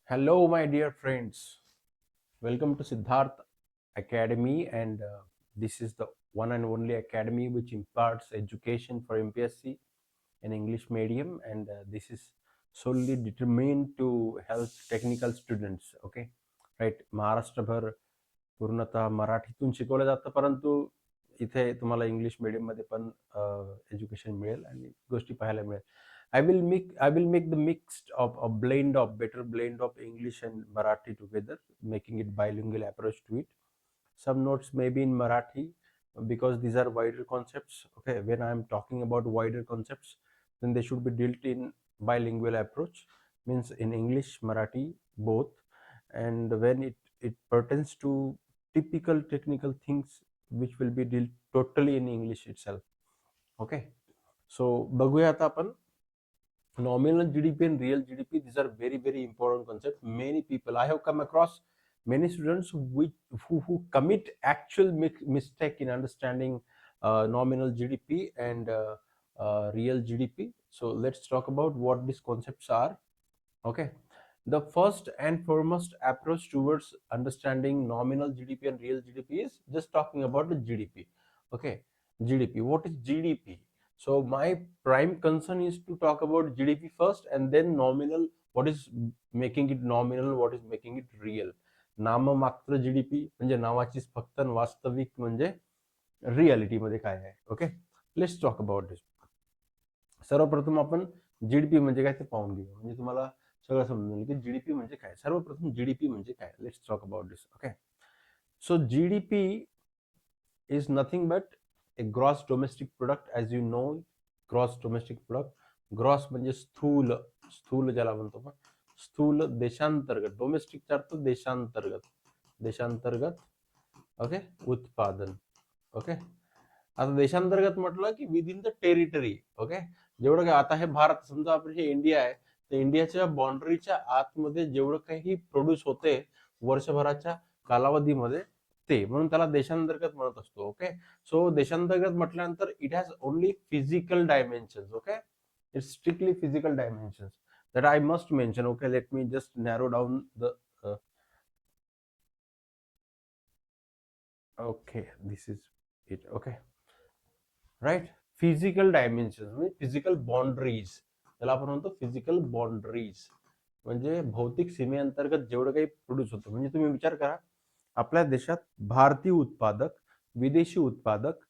Hello, my dear friends. Welcome to Siddharth Academy, and this is the one and only academy which imparts education for MPSC in English medium, and this is solely determined to help technical students. Okay, right? महाराष्ट्रभर पूर्णतः मराठीतून शिकवलं जातं, परंतु इथे तुम्हाला English मीडियममध्ये पण एज्युकेशन मिळेल आणि गोष्टी पाहायला मिळेल. I will make the mixed of a blend of better blend of English and Marathi together, making it bilingual approach to it. Some notes may be in Marathi because these are wider concepts. Okay, when I am talking about wider concepts, then they should be dealt in bilingual approach, means in English, Marathi, both. And when it pertains to typical technical things, which will be dealt totally in English itself. Okay, so बघूया आता आपण nominal GDP and real GDP. These are very important concepts. Many people, I have come across many students who commit actual mistake in understanding nominal GDP and real GDP. So let's talk about what these concepts are. Okay, the first and foremost approach towards understanding nominal GDP and real GDP is just talking about the GDP. Okay, GDP. What is GDP? So my prime concern is to talk about GDP first and then nominal. What is making it nominal? What is making it real? नाममात्र GDP म्हणजे नावाचीच फक्त वास्तविक म्हणजे reality मध्ये काय आहे. Okay, let's talk about दिस. सर्वप्रथम आपण जीडीपी म्हणजे काय ते पाहून घेऊ, म्हणजे तुम्हाला सगळं समजेल की जीडीपी म्हणजे काय. सर्वप्रथम जीडीपी म्हणजे काय. Let's talk about this. Okay, so GDP is nothing but a gross domestic product. As you know, gross domestic product, gross म्हणजे स्थूल, स्थूल ज्याला म्हणतो आपण, स्थूल देशांतर्गत, डोमेस्टिकचा अर्थ देशांतर्गत, देशांतर्गत ओके उत्पादन. ओके, आता देशांतर्गत म्हटलं की with in the territory. Okay, जेवढं काय आता हे भारत, समजा आपण हे इंडिया आहे, तर इंडियाच्या बाउंड्रीच्या आतमध्ये जेवढं काही प्रोड्यूस होते वर्षभराच्या कालावधीमध्ये, ते म्हणून त्याला देशांतर्गत म्हणत असतो. ओके, सो देशांतर्गत म्हटल्यानंतर it has only physical dimensions. Okay, it's strictly physical dimensions that I must mention. Okay, let me just narrow down the okay, this is it. Okay, right, physical dimensions म्हणजे physical boundaries, त्याला आपण म्हणतो physical boundaries, म्हणजे भौतिक सीमेअंतर्गत जेवढं काही produce होतं. म्हणजे तुम्ही विचार करा, आपल्या देशात भारतीय उत्पादक, विदेशी उत्पादक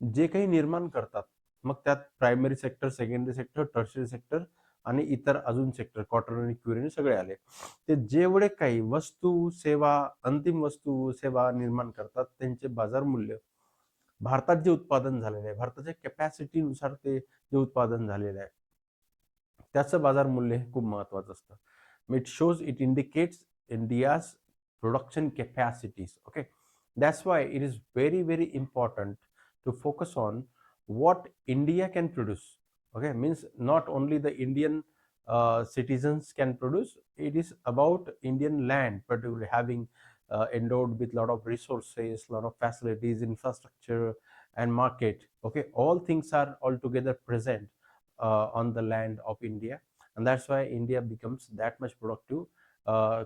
जे काही निर्माण करतात, मग त्यात primary sector, secondary sector, tertiary sector आणि इतर अजून सेक्टर, कॉटन आणि क्युरिन सगळे आले, ते जेवढे काही वस्तू सेवा, अंतिम वस्तू सेवा निर्माण करतात, त्यांचे बाजार मूल्य, भारतात जे उत्पादन झालेलं आहे, भारताच्या कॅपॅसिटीनुसार ते जे उत्पादन झालेलं आहे, त्याचं बाजार मूल्य हे खूप महत्वाचं असतं. It shows, it indicates India's production capacities. Okay, that's why it is very important to focus on what India can produce. Okay, means not only the Indian citizens can produce, it is about Indian land, particularly having endowed with lot of resources, lot of facilities, infrastructure and market. Okay, all things are altogether present on the land of India, and that's why India becomes that much productive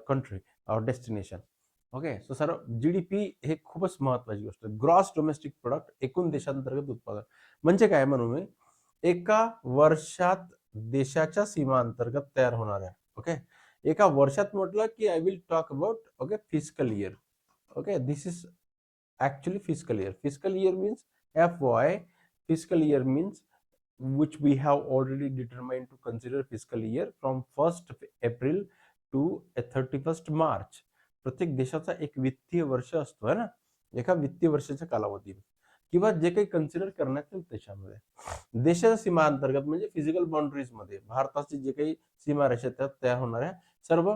country or destination. Okay, so sir GDP हे खूपच महत्वाची गोष्ट. Gross domestic product, एकूण देशांतर्गत उत्पादन म्हणजे काय म्हणू मी, एका वर्षात देशाच्या सीमा अंतर्गत तयार होणाऱ्या, ओके, एका वर्षात म्हटलं की I will talk about okay physical year. Okay, this is actually fiscal year. Fiscal year means FY. Fiscal year means which we have already determined to consider fiscal year from 1st April to 31st March. प्रत्येक देशाचा एक वित्तीय वर्ष असतो है ना, एका वित्तीय वर्षाच्या कालावधी किंवा जे काही कन्सिडर करण्यात येईल त्याच्यामध्ये. देशाच्या सीमा अंतर्गत म्हणजे फिजिकल बाउंड्रीज मध्ये भारताची जे काही सीमारेषा त्यात तयार होणाऱ्या सर्व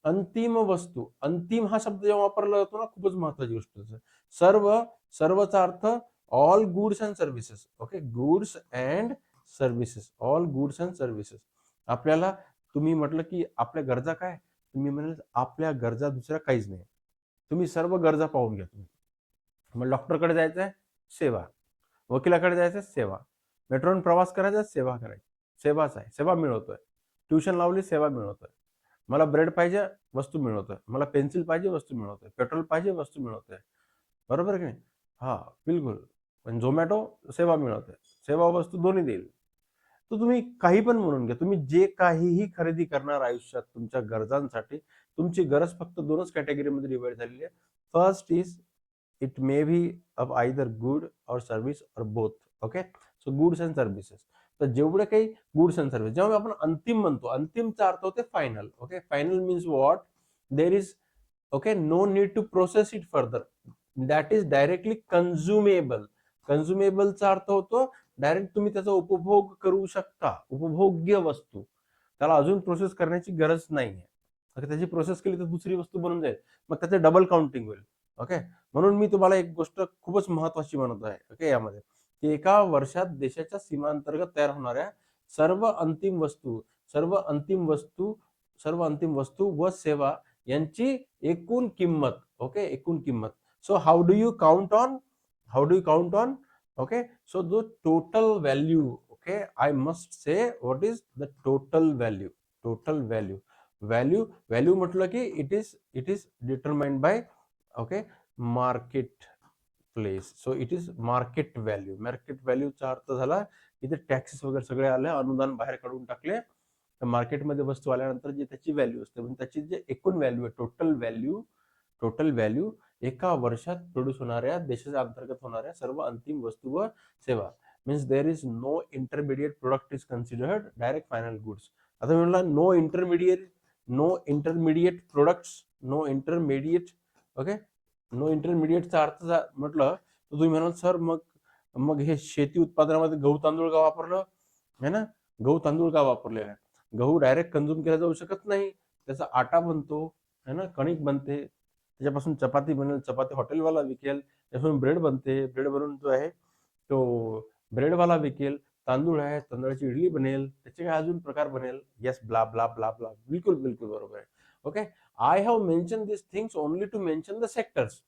अंतिम वस्तू, अंतिम हा शब्द जेव्हा वापरला जातो ना, खूपच महत्वाची गोष्ट. सर्व, सर्वचा अर्थ all goods and services. Okay, goods and services, all goods and services. आपल्याला तुम्ही म्हटलं की आपल्या गरजा काय, तुम्ही म्हणाल आपल्या गरजा दुसऱ्या काहीच नाही, तुम्ही सर्व गरजा पाहून घ्या. तुम्ही मग डॉक्टरकडे जायचं आहे, सेवा. वकिलाकडे जायचं, सेवा. मेट्रोने प्रवास करायचा, सेवा करायची, सेवाच आहे, सेवा मिळवतोय. ट्युशन लावली, सेवा मिळवतोय. मला ब्रेड पाहिजे, वस्तू मिळवतोय. मला पेन्सिल पाहिजे, वस्तू मिळवतोय. पेट्रोल पाहिजे, वस्तू मिळवतोय. बरोबर की नाही? हा, बिलकुल. पण झोमॅटो सेवा मिळवतोय, सेवा वस्तू दोन्ही देईल. तर तुम्ही काही पण म्हणून घ्या, तुम्ही जे काहीही खरेदी करणार आयुष्यात तुमच्या गरजांसाठी, तुमची गरज फक्त दोनच कॅटेगरीमध्ये डिवाइड झालेली आहे. First is it may be of either good और सर्व्हिस और both. Okay, so goods and services. तर जेवढे काही गुड्स अँड सर्व्हिस, जेव्हा आपण अंतिम म्हणतो, अंतिमचा अर्थ होते final. Okay, final means what? There is okay no need to process it further, that is directly consumable. कन्झ्युमेबलचा अर्थ होतो डायरेक्ट तुम्ही त्याचा उपभोग करू शकता, उपभोग्य वस्तू. त्याला अजून प्रोसेस करण्याची गरज नाहीये. त्याची प्रोसेस केली तर दुसरी वस्तू बनून जाईल, मग त्याचे डबल काउंटिंग होईल. ओके, म्हणून मी तुम्हाला एक गोष्ट खूपच महत्वाची म्हणत आहे ओके यामध्ये, की एका वर्षात देशाच्या सीमांतर्गत तयार होणाऱ्या सर्व अंतिम वस्तू, सर्व अंतिम वस्तू, सर्व अंतिम वस्तू व सेवा यांची एकूण किंमत. ओके, एकूण किंमत. So how do you count on, how do you count on? Okay, so the total value, okay, I must say what is the total value. Total value म्हटलं की it is determined by okay market place. So it is market value. Market value चा अर्थ झाला इथे taxes वगैरे सगळे आले, अनुदान बाहेर काढून टाकले, तर मार्केटमध्ये वस्तू आल्यानंतर जी त्याची व्हॅल्यू असते, म्हणजे त्याची जे एकूण व्हॅल्यू आहे, टोटल व्हॅल्यू एका वर्षात प्रोड्यूस होणाऱ्या, देशाच्या अंतर्गत होणाऱ्या सर्व अंतिम वस्तू व सेवा. Means there is no intermediate product is considered direct final goods. आता मी म्हणला no intermediate products, no intermediate. Okay, no इंटरमिडिएटचा अर्थ म्हटलं तर तुम्ही म्हणाल सर मग मग हे शेती उत्पादनामध्ये गहू तांदूळ का वापरलं है ना? गहू तांदूळ का वापरलेला आहे? गहू डायरेक्ट कंझ्युम केला जाऊ शकत नाही, त्याचा आटा बनतो है ना, कणिक बनते, त्याच्यापासून चपाती बनेल, चपाती हॉटेलवाला विकेल, त्यापासून ब्रेड बनते, ब्रेड बनवून जो आहे तो ब्रेडवाला विकेल, तांदूळ आहे, तांदळाची इडली बनेल, त्याचे काय अजून प्रकार बनेल. Yes, blah blah blah blah, बिलकुल बिलकुल बरोबर आहे. Okay, I have mention this things only to mention the sectors.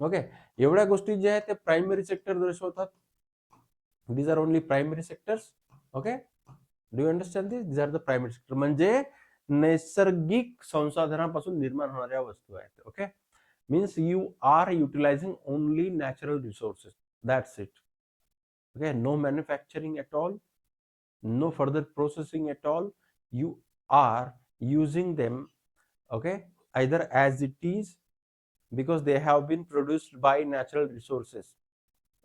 Okay, एवढ्या गोष्टी ज्या आहेत ते प्रायमरी सेक्टर दर्शवतात. These are only primary sectors. Okay, do you understand this? These are the primary sector, म्हणजे नैसर्गिक संसाधनापासून निर्माण होणाऱ्या वस्तू आहेत. Okay, means you are utilizing only natural resources, that's it. Okay, no manufacturing at all, no further processing at all, you are using them, okay, either as it is because they have been produced by natural resources.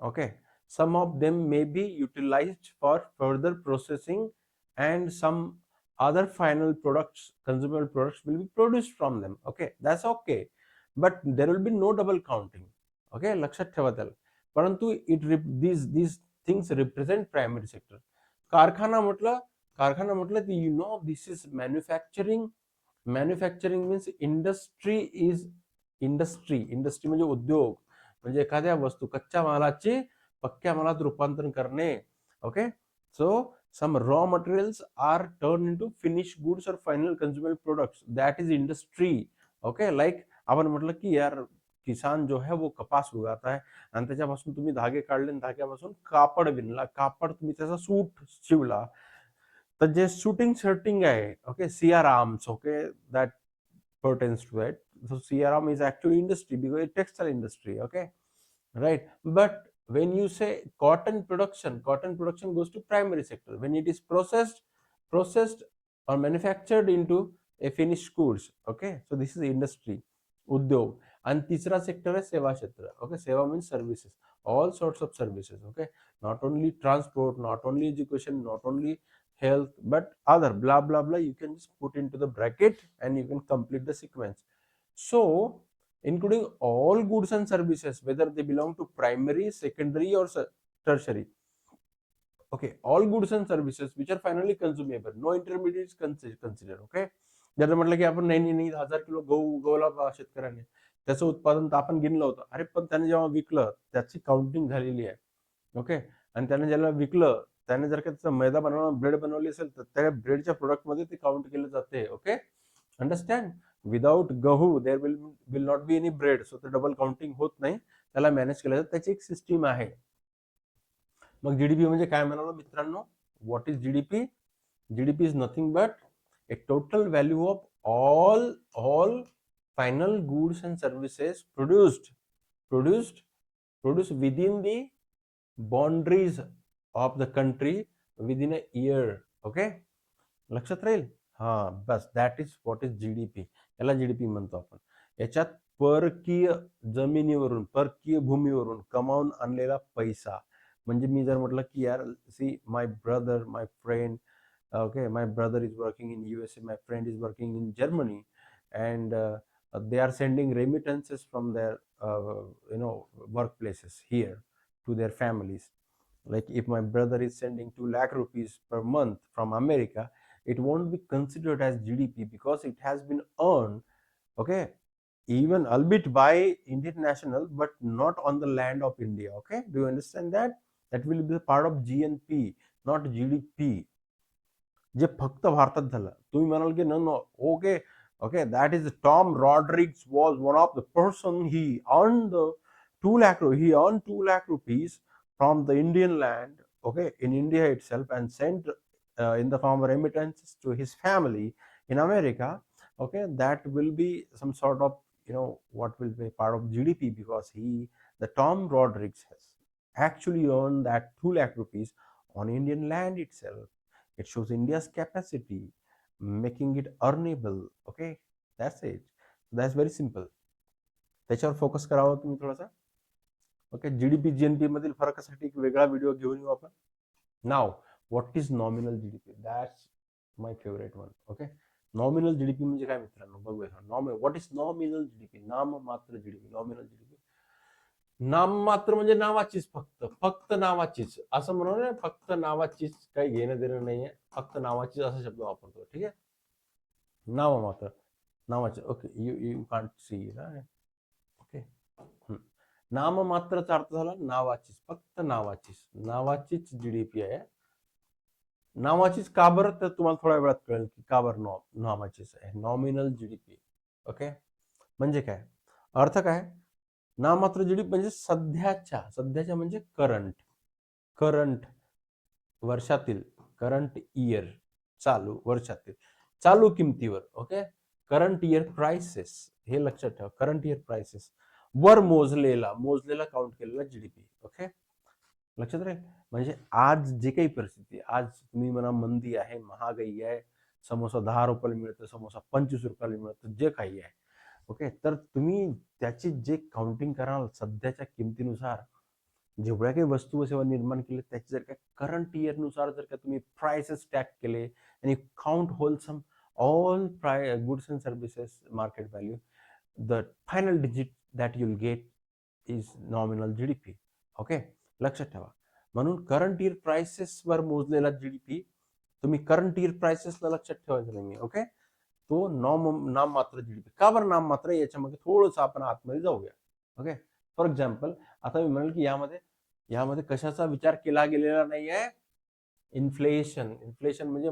Okay, some of them may be utilized for further processing and some other final products, consumable products will be produced from them. Okay, that's okay, but there will be no double counting. Okay, लक्षात ठेवा त्याला. परंतु these things represent primary sector. कारखाना म्हटलं की you know this is manufacturing. Manufacturing means industry म्हणजे उद्योग, म्हणजे एखाद्या वस्तू कच्च्या मालाचे पक्क्या मालात रूपांतरण करणे. Okay, so some raw materials are turned into finished goods or final consumable products, that is industry. okay, like आपण म्हटलं की यार किसान जो है वो कपास उगाता है आणि त्याच्यापासून तुम्ही धागे काढले, धाग्यापासून कापड विणला, कापड तुम्ही त्याचा सूट शिवला, तर जे शूटिंग शर्टिंग आहे okay, CR arms, okay, that pertains to it. So CR arm is actually industry because it's textile industry. Okay, right, but when you say cotton production goes to primary sector when it is processed or manufactured into a finished goods. Okay, so this is industry, उद्योग. आणि तिसरा sector आहे सेवा क्षेत्र. Okay, सेवा means services, all sorts of services. Okay, not only transport, not only education, not only health, but other blah blah blah, you can just put into the bracket and you can complete the sequence. So including all goods and services whether they belong to primary, secondary or tertiary. Okay, all goods and services which are finally consumable, no intermediates consider. Okay, जर म्हटलं की आपण नाही 1000 kilo गहू उगवला शेतकऱ्याने, त्याचं उत्पादन तर आपण गिनलं होतं, अरे पण त्याने जेव्हा विकलं त्याची काउंटिंग झालेली आहे. ओके, आणि त्याने ज्याला विकलं त्याने जर का त्याचा मैदा बनवला, ब्रेड बनवली असेल तर त्या ब्रेडच्या प्रोडक्ट मध्ये ते काउंट केलं जाते. Okay, understand? विदाउट गहू there will not be any bread, so ते डबल काउंटिंग होत नाही, त्याला मॅनेज केलं जातं, त्याची एक सिस्टीम आहे. मग जीडीपी म्हणजे काय म्हणालो मित्रांनो? What is GDP? GDP is nothing but a total value of all final goods and services produced within the boundaries of the country within a year. Okay, लक्षात राहील. हा बस, that is what is GDP. याला GDP म्हणतो आपण. याच्यात परकीय जमिनीवरून, परकीय भूमीवरून कमावून आणलेला पैसा. म्हणजे मी जर म्हटलं की यार, see my brother, my friend, okay, my brother is working in USA, my friend is working in Germany, and they are sending remittances from their workplaces here to their families. Like if my brother is sending 2 lakh rupees per month from America, it won't be considered as GDP because it has been earned, okay, even albeit by Indian national, but not on the land of India. Okay, do you understand that? That will be part of GNP, not GDP. जे फक्त भारतात झालं. तुम्ही म्हणाल की no no, okay okay, that is Tom Rodrigues was one of the person, he earn the 2 lakh, he earned 2 lakh rupees from the Indian land, okay, in India itself, and sent in the form of remittances to his family in America. Okay, that will be some sort of, what will be part of GDP, because the Tom Rodriguez has actually earned that 2 lakh rupees on Indian land itself. It shows India's capacity, making it earnable. Okay, that's it. That's very simple. त्याच्यावर focus करावा तुम्ही थोडासा. Okay, GDP GNP मधील फरकासाठी एक वेगळा video घेऊन येऊ आपण. नाव, what is nominal GDP? That's my favourite one. Okay, nominal GDP म्हणजे काय मित्रांनो, बघूया. What is nominal GDP? नाममात्र जीडीपी. नॉमिनल जीडीपी नाममात्र म्हणजे नावाचीच, फक्त नावाचीच, असं म्हणून ना, फक्त नावाचीच, काही घेणं देणं नाहीये, फक्त नावाचीच असा शब्द वापरतो. ठीक आहे, नाममात्र, नावाचे. ओके, यू कांट सी ना. ओके, नाममात्रचा अर्थ झाला नावाचीच, फक्त नावाचीच जीडीपी आहे. नावाचीच का बरं, तर तुम्हाला थोड्या वेळात कळेल की का बरं नावाचीच आहे. Nominal GDP. ओके, म्हणजे काय अर्थ, काय नाममात्र जीडीपी म्हणजे सध्याच्या म्हणजे करंट वर्षातील, करंट इयर, चालू वर्षातील चालू किमतीवर. ओके, करंट इयर प्राइसेस, हे लक्षात ठेवा. करंट इयर प्राइसेस वर मोजलेला काउंट केलेला जीडीपी. ओके, लक्षात राहील. म्हणजे आज जे काही परिस्थिती, आज तुम्ही म्हणा मंदी आहे, महागाई आहे, समोसा 10 रुपयाला मिळतं, समोसा 25 रुपयाला मिळतं, जे काही आहे. ओके, तर तुम्ही त्याची जे काउंटिंग कराल सध्याच्या किमतीनुसार, जेवढ्या काही वस्तू व सेवा निर्माण केले, त्याची जर का करंट इयर नुसार जर का तुम्ही प्राइसेस टॅग केले आणि count wholesome all goods and services market value, the final digit that you'll gate is nominal GDP. Okay, लक्षात ठेवा. म्हणून करंट इयर प्राइसेस वर मोजलेला जीडीपी, तुम्ही करंट इयर प्राइसेसला लक्षात ठेवायचं नाही. ओके, तो नाममात्र जीडीपी. का बरं नाममात्र? याच्यामध्ये थोडंसं आपण आतमध्ये जाऊया. ओके, फॉर एक्झाम्पल, आता मी म्हणेल की यामध्ये कशाचा विचार केला गेलेला नाही आहे? इन्फ्लेशन म्हणजे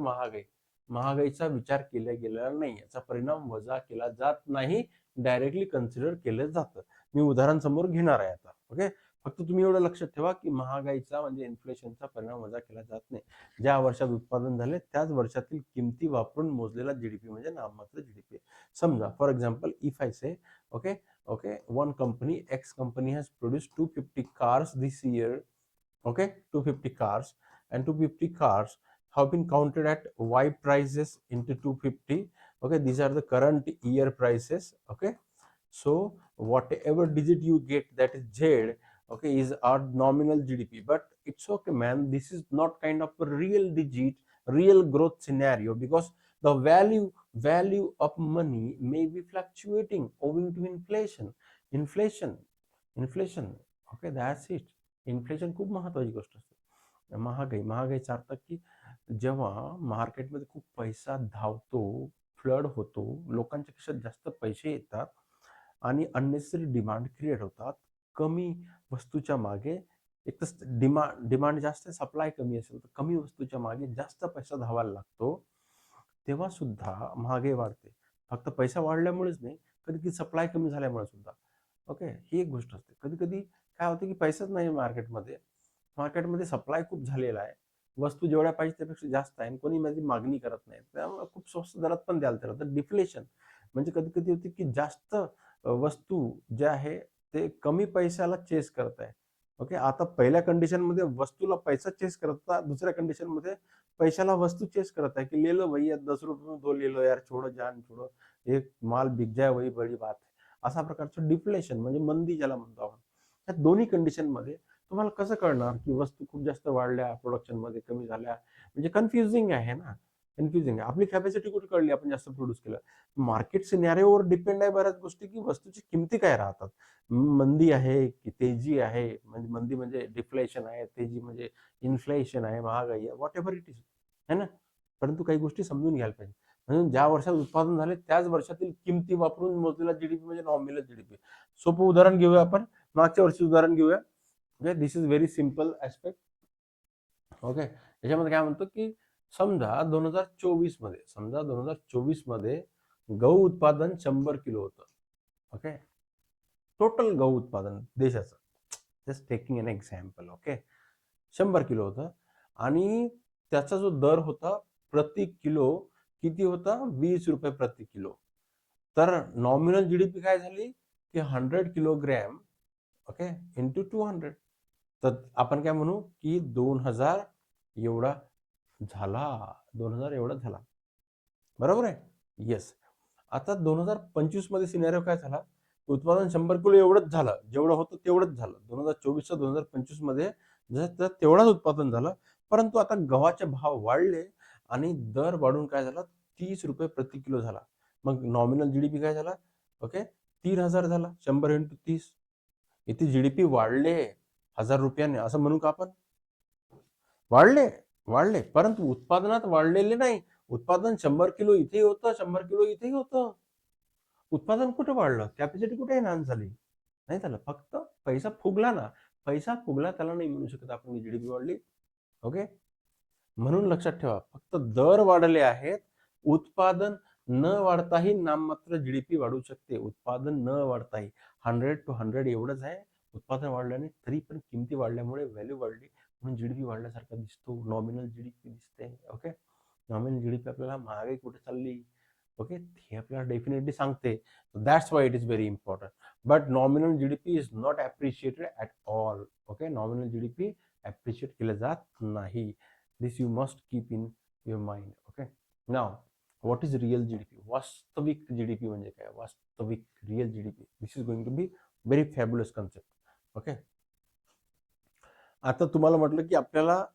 महागाईचा विचार केला गेलेला नाही, याचा परिणाम वजा केला जात नाही, डायरेक्टली कन्सिडर केलं जातं. मी उदाहरण समोर घेणार आहे आता. ओके, फक्त तुम्ही एवढं लक्षात ठेवा की महागाईचा म्हणजे इन्फ्लेशनचा परिणाम वजा केला जात नाही. ज्या वर्षात उत्पादन झाले त्याच वर्षातील किमती वापरून मोजलेला जीडीपी म्हणजे नाममात्र जीडीपी. समजा, for example, if I say, okay, one company, X company, has produced 250 cars this year. Okay, 250 cars, and 250 cars have been counted at Y prices into 250. Okay, these are the current year prices. Okay, so whatever digit you get, that is Z, okay, is our nominal GDP. But it's okay, man, this is not kind of a real digit, real growth scenario, because the value of money may be fluctuating owing to inflation. Okay, that's it. Inflation खूप महत्वाची गोष्ट असते. महागाईचा अर्थ की जेव्हा मार्केटमध्ये खूप पैसा धावतो, फ्लड होतो, लोकांच्या खिशात जास्त पैसे येतात आणि अननेसेसरी डिमांड क्रिएट होतात. कमी वस्तूच्या मागे, एक तर डिमांड जास्त, सप्लाय कमी असेल तर कमी वस्तूच्या मागे जास्त पैसा धावायला लागतो, तेव्हा सुद्धा महागाई वाढते. फक्त पैसा वाढल्यामुळेच नाही, कधी कधी सप्लाय कमी झाल्यामुळे सुद्धा. ओके, ही एक गोष्ट असते. कधी कधी काय होतं की पैसाच नाही मार्केटमध्ये सप्लाय खूप झालेला आहे, वस्तू जेवढ्या पाहिजे त्यापेक्षा जास्त आहे आणि कोणी माझी मागणी करत नाही, त्यामुळे खूप स्वस्त दरात पण द्यायला तयार. तर डिफ्लेशन म्हणजे कधी कधी होते की जास्त वस्तू जे आहे ते कमी पैशाला चेस करत आहे. ओके, आता पहिल्या कंडिशनमध्ये वस्तूला पैसा चेस करत होता, दुसऱ्या कंडिशनमध्ये पैशाला वस्तू चेस करत आहे की ले लो भैया 10 रुपये में दो ले लो यार, छोड़ो जान छोड़ो, एक माल बिक जाए वही बड़ी बात है. अशा प्रकारचं डिफ्लेशन म्हणजे मंदी ज्याला म्हणतो आपण. या दोन्ही कंडिशनमध्ये तुम्हाला कसं कळणार की वस्तू खूप जास्त वाढल्या, प्रोडक्शन मध्ये कमी झाल्या, म्हणजे कन्फ्युजिंग आहे ना. कन्फ्युजिंग आहे. आपली कॅपॅसिटी कुठे कळली आपण जास्त प्रोड्यूस केलं. मार्केट सिनॅरिओवर डिपेंड आहे बऱ्याच गोष्टी की वस्तूची किमती काय राहतात. मंदी आहे की तेजी आहे, म्हणजे मंदी म्हणजे डिफ्लेशन आहे, तेजी म्हणजे इन्फ्लेशन आहे, महागाई आहे, व्हॉट एव्हर इट इज, है ना. परंतु काही गोष्टी समजून घ्यायला पाहिजे. म्हणून ज्या वर्षात उत्पादन झाले त्याच वर्षातील किमती वापरून मोजलेला जीडीपी म्हणजे नॉमिनल जीडीपी. सोपं उदाहरण घेऊया आपण, मागच्या वर्षी उदाहरण घेऊया. Okay, this is very simple aspect. Okay, याच्यामध्ये काय म्हणतो की समजा 2024 मध्ये गहू उत्पादन 100 किलो होतं. ओके, टोटल गहू उत्पादन देशाचं, just taking an example. Okay, 100 kilo होतं आणि त्याचा जो दर होता प्रति किलो किती होता, 20 रुपये प्रति किलो. तर नॉमिनल जीडीपी काय झाली की 100 किलोग्रॅम, ओके, इंटू 200. तर आपण काय म्हणू की 2000 एवढा झाला, 2000 एवढा झाला, बरोबर आहे. येस. आता 2025 मध्ये सिनेरिओ काय झाला, उत्पादन 100 किलो एवढंच झालं, जेवढं होतं तेवढंच झालं. 2024 2025 मध्ये जर तेवढाच उत्पादन झालं, परंतु आता गव्हाचे भाव वाढले आणि दर वाढून काय झाला, 30 रुपये प्रति किलो झाला. मग नॉमिनल जीडीपी काय झाला, ओके, 3000 झाला. 100 इंटू 30, इथे जीडीपी वाढले 1000 रुपयाने, असं म्हणू का आपण. वाढले वाढले, परंतु उत्पादनात वाढलेले नाही. उत्पादन 100 किलो इथेही होतं, 100 किलो इथेही होतं. उत्पादन कुठे वाढलं, कॅपॅसिटी कुठे एनहान्स झाली, नाही झालं. फक्त पैसा फुगला ना, पैसा फुगला त्याला नाही म्हणू शकत आपण जीडीपी वाढली. ओके, म्हणून लक्षात ठेवा, फक्त दर वाढले आहेत, उत्पादन न वाढताही नाममात्र जीडीपी वाढू शकते. उत्पादन न वाढताही 100 to 100 एवढंच आहे. उत्पादन वाढल्याने तरी पण किमती वाढल्यामुळे व्हॅल्यू वाढली, म्हणून जीडीपी वाढल्यासारखा दिसतो, नॉमिनल जीडीपी दिसते. ओके, नॉमिनल जीडीपी आपल्याला महागाई कुठे चालली, ओके, हे आपल्याला डेफिनेटली सांगते. That's why it is very important. But nominal GDP is not appreciated at all. Okay, nominal GDP appreciate केलं जात नाही. This you must keep in your mind. Okay, now what is real GDP? वास्तविक GDP म्हणजे काय, वास्तविक real GDP. This is going to be very fabulous concept. Okay, आता तुम्हाला म्हटलं की आपल्याला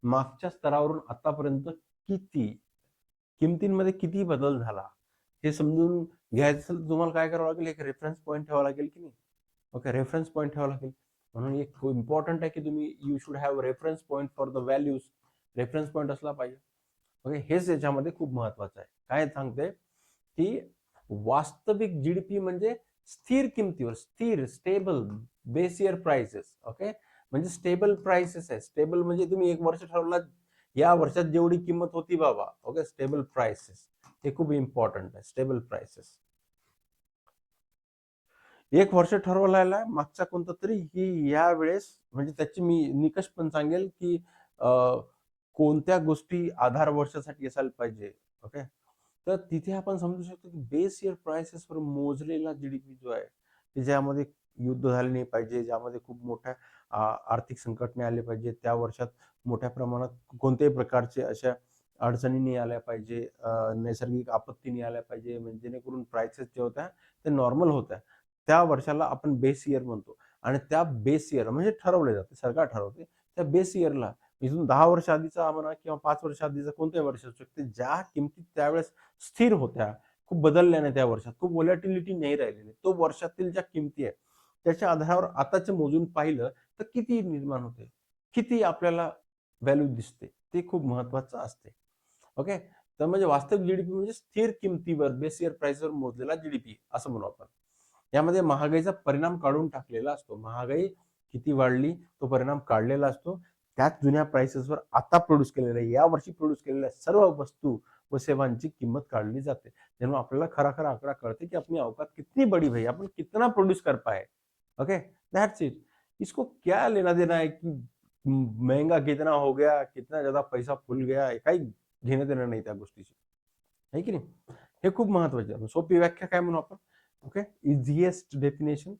मागच्या स्तरावरून आतापर्यंत किती किमतींमध्ये किती बदल झाला हे समजून घ्यायचं असेल तर तुम्हाला काय करावं लागेल, एक रेफरन्स पॉईंट ठेवावा लागेल की नाही. ओके, रेफरन्स पॉईंट ठेवावा लागेल. म्हणून एक इम्पॉर्टंट आहे की तुम्ही you should have reference point for the values. Reference point असला पाहिजे. ओके, हेच याच्यामध्ये खूप महत्वाचं आहे. काय सांगते की वास्तविक जीडीपी म्हणजे स्थिर किमतीवर, स्थिर stable base year prices. Okay, म्हणजे स्टेबल प्राइसेस आहे. स्टेबल म्हणजे तुम्ही एक वर्ष ठरवला, या वर्षात जेवढी किंमत होती बाबा, ओके, स्टेबल प्राइसेस, हे खूप इम्पॉर्टंट आहे. स्टेबल प्राइसेस एक वर्ष ठरवलेला आहे मागचा कोणता तरी, की या वेळेस म्हणजे त्याची मी निकष पण सांगेल की कोणत्या गोष्टी आधार वर्षासाठी असायला पाहिजे. ओके, तर तिथे आपण समजू शकतो की बेस इयर प्राइसेसवर मोजलेला जीडीपी जो आहे, की ज्यामध्ये युद्ध झाले नाही पाहिजे, ज्यामध्ये खूप मोठ्या आर्थिक संकट नाही आले पाहिजे, त्या वर्षात मोठ्या प्रमाणात कोणत्याही प्रकारचे अशा अडचणी नाही आल्या पाहिजे, नैसर्गिक आपत्ती नाही आल्या पाहिजे, म्हणजे जेणेकरून प्राइसेस जे होत्या ते नॉर्मल होत्या, त्या वर्षाला आपण बेस इयर म्हणतो. आणि त्या बेस इयर म्हणजे ठरवले जाते, सरकार ठरवते, त्या बेस इयरला इथून 10 वर्ष आधीचा म्हणा किंवा 5 वर्ष आधीचा कोणत्याही वर्ष असू शकते, ज्या किमती त्यावेळेस स्थिर होत्या, खूप बदलल्या नाही त्या वर्षात, खूप व्हॉलॅटिलिटी नाही राहिलेली, तो वर्षातील ज्या किमती आहे त्याच्या आधारावर आताचे मोजून पाहिलं तर किती निर्माण होते, किती आपल्याला व्हॅल्यू दिसते, ते खूप महत्वाचं असते. ओके, तर म्हणजे वास्तविक जीडीपी म्हणजे स्थिर किमतीवर बेस इयर प्राइसवर मोजलेला जीडीपी असं म्हणू आपण. यामध्ये महागाईचा परिणाम काढून टाकलेला असतो. महागाई किती वाढली तो परिणाम काढलेला असतो. त्याच जुन्या प्राइसेसवर आता प्रोड्यूस केलेल्या, या वर्षी प्रोड्यूस केलेल्या सर्व वस्तू व सेवांची किंमत काढली जाते. जेव्हा आपल्याला खरा खरा आकडा कळते की अपनी औकात कितनी बड़ी भाई, अपन कितना प्रोड्यूस कर पाए. Okay, that's it. इसको क्या लेना देना है कि महंगा कितना हो गया, कितना ज्यादा पैसा फुल गया, काही घेणं देणं नाही त्या गोष्टीची, आहे की नाही. हे खूप महत्वाचं आहे. सोपी व्याख्या काय म्हणू आपण. ओके, इझिएस्ट डेफिनेशन,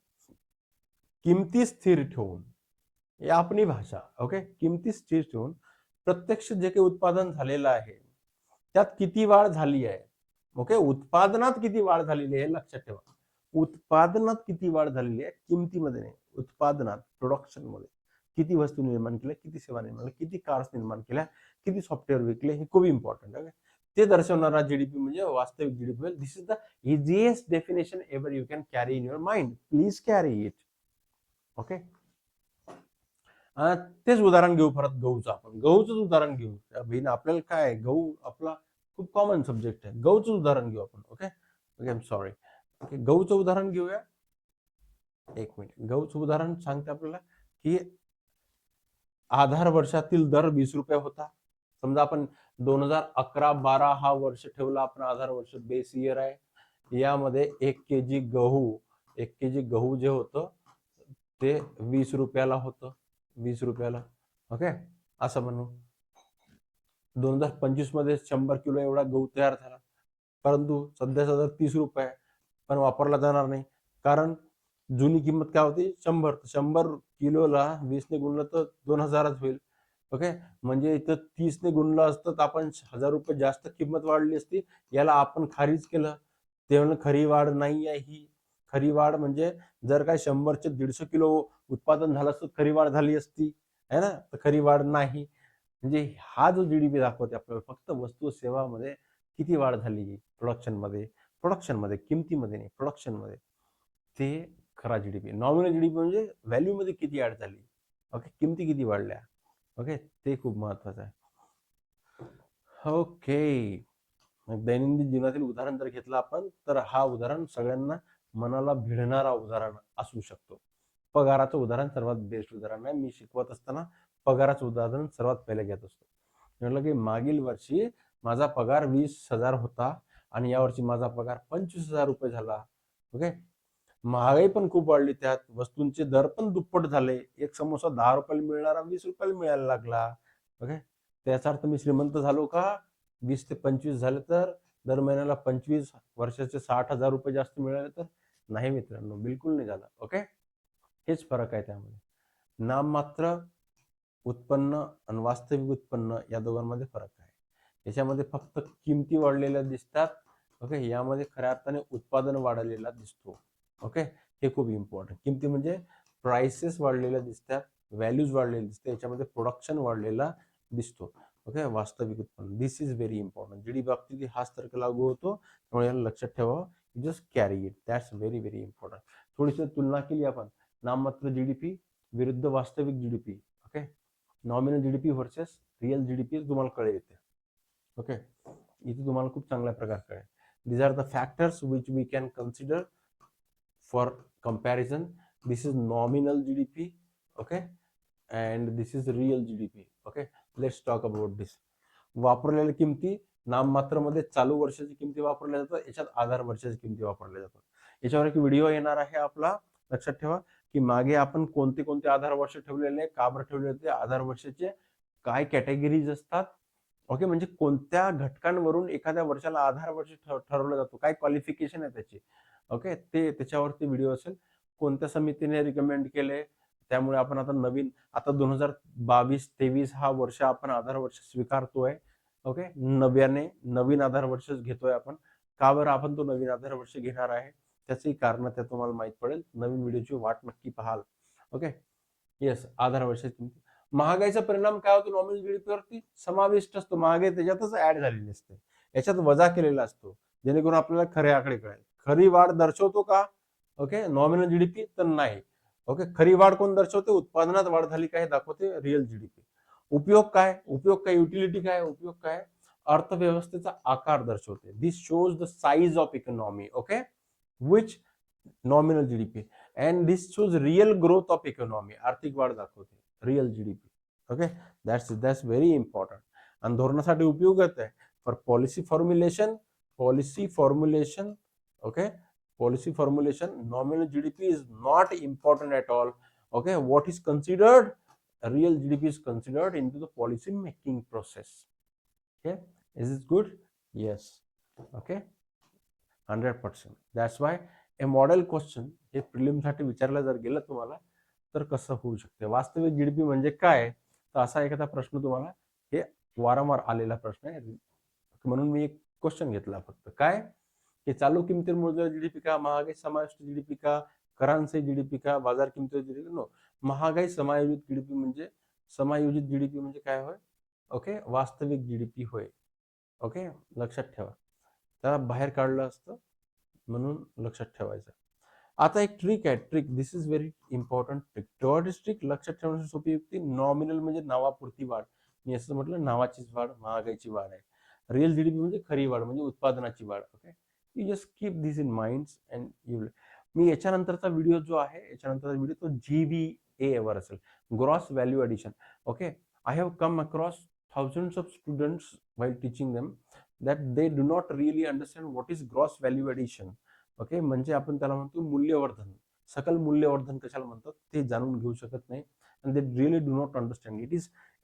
किमती स्थिर ठेवून, ही आपली भाषा. ओके, किमती स्थिर ठेवून प्रत्यक्ष जे काही उत्पादन झालेलं आहे त्यात किती वाढ झाली आहे. ओके, उत्पादनात किती वाढ झालेली आहे लक्षात ठेवा. उत्पादनात किती वाढ झालेली आहे, किमतीमध्ये नाही. उत्पादनात, प्रोडक्शन मध्ये किती वस्तू निर्माण केल्या, किती सेवा निर्माण केल्या, किती कार्स निर्माण केल्या, किती सॉफ्टवेअर विकले, हे खूप इम्पॉर्टंट आहे. ते दर्शवणारा जीडीपी म्हणजे वास्तविक GDP. This is the easiest definition ever you can carry in your mind. Please carry it. Okay, तेच उदाहरण घेऊ परत गहूचं. आपण गहूच उदाहरण घेऊ. आपल्याला काय, गहू आपला खूप कॉमन सब्जेक्ट आहे. गहूचं उदाहरण घेऊ आपण. Okay okay, I am sorry. Okay, गहूचं उदाहरण घेऊया. एक मिनिट. गहूचं उदाहरण सांगते आपल्याला की आधार वर्षातील दर 20 रुपये होता. समजा आपण 2011-12 हा वर्ष ठेवला आपण आधार वर्ष, बेस इयर आहे. यामध्ये 1 केजी गहू जे होतं ते 20 रुपयाला होतं. 20 रुपयाला. ओके, असं म्हणू. 2025 मध्ये 100 किलो एवढा गहू तयार झाला, परंतु सध्याचा दर 30 रुपये आहे, पण वापरला जाणार नाही. कारण जुनी किंमत काय होती, 100. 100 किलोला 20 ने गुणलं तर 2000च होईल. ओके, म्हणजे इथं 30 ने गुणलं असतं तर आपण 1000 रुपये जास्त किंमत वाढली असती. याला आपण खारीज केलं. तेव्हा खरी वाढ नाही आहे ही. खरी वाढ म्हणजे जर काय 100चे 150 किलो उत्पादन झालं असतं खरी वाढ झाली असती, है ना. तर खरी वाढ नाही. म्हणजे हा जो जीडीपी दाखवते आपल्याला फक्त वस्तू सेवामध्ये किती वाढ झाली, प्रोडक्शनमध्ये किमतीमध्ये नाही, प्रोडक्शनमध्ये, ते खरा जीडीपी. नॉमिनल जीडीपी म्हणजे व्हॅल्यू मध्ये किती ऍड झाली. ओके, किमती किती वाढल्या. ओके, ते खूप महत्वाचं आहे. ओके, दैनंदिन जीवनातील उदाहरण जर घेतलं आपण तर हा उदाहरण सगळ्यांना मनाला भिडणारा उदाहरण असू शकतो. पगाराचं उदाहरण सर्वात बेस्ट उदाहरण आहे. मी शिकवत असताना पगाराचं उदाहरण सर्वात पहिले घेत असतो. म्हटलं की मागील वर्षी माझा पगार 20,000 होता आणि यावर्षी माझा पगार 25,000 रुपये झाला. ओके, महागाई पण खूप वाढली, त्यात वस्तूंचे दर पण दुप्पट झाले. एक समोसा 10 रुपयाला मिळणारा 20 रुपयाला मिळायला लागला. ओके, त्याचा अर्थ मी श्रीमंत झालो का. 20 ते 25 झाले तर दर महिन्याला 25, वर्षाचे 60,000 रुपये जास्त मिळाले तर नाही मित्रांनो, बिलकुल नाही झालं. ओके, हेच फरक आहे त्यामध्ये. नाममात्र उत्पन्न आणि वास्तविक उत्पन्न या दोघांमध्ये फरक आहे. याच्यामध्ये फक्त किमती वाढलेल्या दिसतात. ओके, यामध्ये खऱ्या अर्थाने उत्पादन वाढलेला दिसतो. ओके, हे खूप इम्पॉर्टंट. किमती म्हणजे प्राइसेस वाढलेल्या दिसतात, व्हॅल्यूज वाढलेले दिसते, याच्यामध्ये प्रोडक्शन वाढलेला दिसतो. ओके, वास्तविक उत्पन्न. This is very important. GDP बाबतीत हाच तर्क लागू होतो, त्यामुळे याला लक्षात ठेवावं. Just carry it. That's very very important. थोडीशी तुलना केली आपण नाममात्र जीडीपी विरुद्ध वास्तविक GDP. Okay, nominal GDP versus real GDP तुम्हाला कळेल इथे. ओके, इथे तुम्हाला खूप चांगल्या प्रकारे कळेल. These are the factors which we can consider for comparison. This is nominal GDP, okay, and this is real GDP. Okay, let's talk about this. वापरलेल्या किमती नाममात्र मध्ये चालू वर्षाची किमती वापरल्या जातात, याच्यात आधार वर्षाची किमती वापरल्या जातात. याच्यावर एक व्हिडिओ येणार आहे आपला. लक्षात ठेवा की मागे आपण कोणते कोणते आधार वर्ष ठेवलेले, का बरं ठेवले होते, आधार वर्षाचे काय कॅटेगरीज असतात. ओके, म्हणजे कोणत्या घटकांवरून एखाद्या वर्षाला आधार वर्ष ठरवलं जातो, काय क्वालिफिकेशन आहे त्याची. ओके, ते त्याच्यावरती व्हिडिओ असेल. कोणत्या समितीने रिकमेंड केले, त्यामुळे आपण आता 2022-23 हा वर्ष आपण आधार वर्ष स्वीकारतोय. ओके, नवीन आधार वर्ष घेतोय आपण. का बरं आपण तो नवीन आधार वर्ष घेणार आहे, त्याची कारण त्या तुम्हाला माहित पडेल. नवीन व्हिडिओची वाट नक्की पाहाल. ओके, येस, आधार वर्षाची किंमत. महागाईचा परिणाम काय होतो नॉमिनल जीडीपी वरती, समाविष्ट असतो. महागाई त्याच्यातच ऍड झालेली असते, याच्यात वजा केलेला असतो, जेणेकरून आपल्याला खरे आकडे कळेल. खरी वाढ दर्शवतो का ओके नॉमिनल जीडीपी, तर नाही. ओके, खरी वाढ कोण दर्शवते, उत्पादनात वाढ झाली काय दाखवते रिअल जीडीपी. उपयोग काय, युटिलिटी काय, उपयोग काय, अर्थव्यवस्थेचा आकार दर्शवते. This shows the size of economy. Okay, which nominal GDP, and this shows real growth of economy. आर्थिक वाढ दाखवते real GDP. Okay, that's very important. आणि धोरणासाठी उपयोग आहे for policy formulation. Okay, policy formulation, nominal GDP is not important at all. Okay, what is considered real GDP is considered into the policy making process. Okay, is this good? Yes. Okay, 100%. That's why a model question हे प्रिलिमसाठी विचारलं जर गेलं तुम्हाला तर कसं होऊ शकते. वास्तविक जीडीपी म्हणजे काय, तर असा एखादा प्रश्न तुम्हाला हे वारंवार आलेला प्रश्न आहे, म्हणून मी एक क्वेश्चन घेतला फक्त. काय की चालू किमतीवर मोजलेला जीडीपी का, महागाई समाविष्ट जीडीपी का, करांचे जीडीपी का, बाजार किमतीवर जीडीपी. नो, महागाई समायोजित जीडीपी म्हणजे समायोजित जीडीपी म्हणजे काय होय. ओके, वास्तविक जीडीपी होय. ओके, लक्षात ठेवा. त्याला बाहेर काढलं असतं म्हणून लक्षात ठेवायचं. आता एक ट्रिक आहे, trick. This is very important trick. Toured trick लक्षात ठेवण्याची सोपी युक्ती. नॉमिनल म्हणजे नावापुरती वाढ. मी असं म्हटलं नावाचीच वाढ महागाईची वाढ आहे. रिअल जीडीपी म्हणजे खरी वाढ म्हणजे उत्पादनाची वाढ. Okay, you just keep this in mind and you. मी याच्यानंतरचा व्हिडिओ जो आहे, याच्यानंतरचा व्हिडिओ तो GVA वर असेल, gross value addition. Okay, I have come across thousands of students while teaching them that they do not really understand what is gross value addition. Okay, म्हणजे आपण त्याला म्हणतो मूल्यवर्धन. सकल मूल्यवर्धन कशाला म्हणतात ते जाणून घेऊ शकत नाही. and they really do not understand.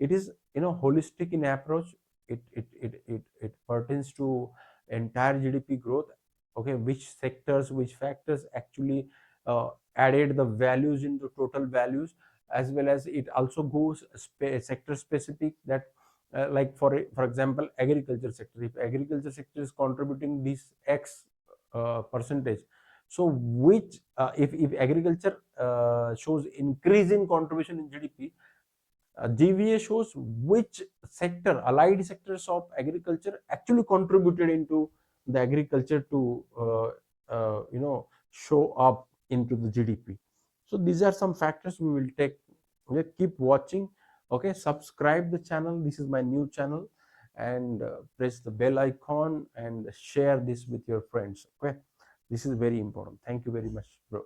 It is holistic in approach. It pertains to entire GDP growth. Okay, which sectors, which factors actually added the values into total values, as well as it also goes sector specific, that like for example agriculture sector. If agriculture sector is contributing this X percentage, so which if agriculture shows increase in contribution in GDP, GVA shows which sector, allied sectors of agriculture actually contributed into the agriculture to show up into the GDP. So these are some factors we will take. Okay, keep watching. Okay, subscribe the channel. This is my new channel, and press the bell icon and share this with your friends. Okay, this is very important. Thank you very much, bro.